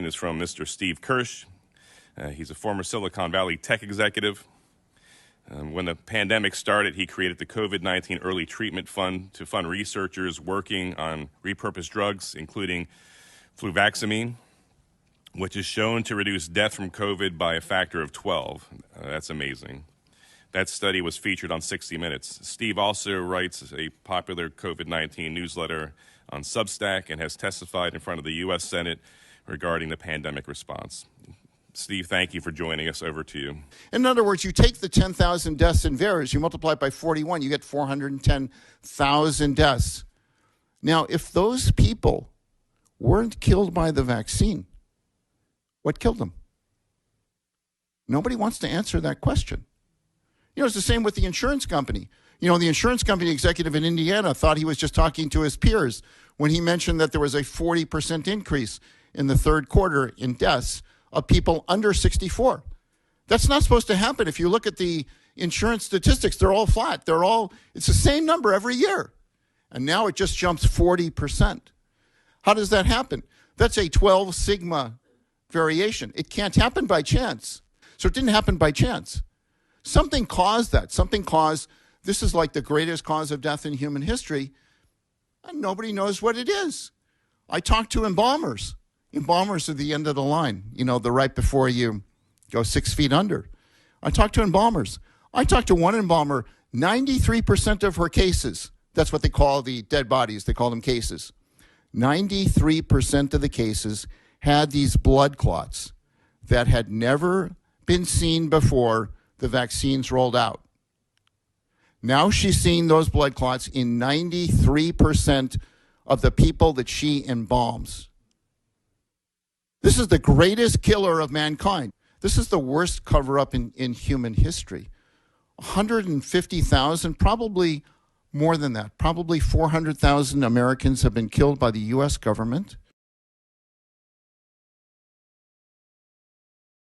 question is from Mr. Steve Kirsch. He's a former Silicon Valley tech executive. When the pandemic started, he created the COVID-19 Early Treatment Fund to fund researchers working on repurposed drugs, including fluvaxamine, which is shown to reduce death from COVID by a factor of 12. That's amazing. That study was featured on 60 Minutes. Steve also writes a popular COVID-19 newsletter on Substack and has testified in front of the U.S. Senate regarding the pandemic response. Steve, thank you for joining us. Over to you. In other words, you take the 10,000 deaths in VAERS, you multiply it by 41, you get 410,000 deaths. Now, if those people weren't killed by the vaccine, what killed them? Nobody wants to answer that question. You know, it's the same with the insurance company. You know, the insurance company executive in Indiana thought he was just talking to his peers when he mentioned that there was a 40% increase in the third quarter in deaths of people under 64. That's not supposed to happen. If you look at the insurance statistics, they're all flat. It's the same number every year. And now it just jumps 40%. How does that happen? That's a 12 sigma variation. It can't happen by chance. So it didn't happen by chance. Something caused that. This is like the greatest cause of death in human history, and nobody knows what it is. I talked to embalmers. Embalmers are the end of the line, the right before you go 6 feet under. I talked to embalmers. I talked to one embalmer, 93% of her cases, that's what they call the dead bodies, they call them cases. 93% of the cases had these blood clots that had never been seen before the vaccines rolled out. Now she's seeing those blood clots in 93% of the people that she embalms. This is the greatest killer of mankind. This is the worst cover-up in human history. 150,000, probably more than that, probably 400,000 Americans have been killed by the U.S. government.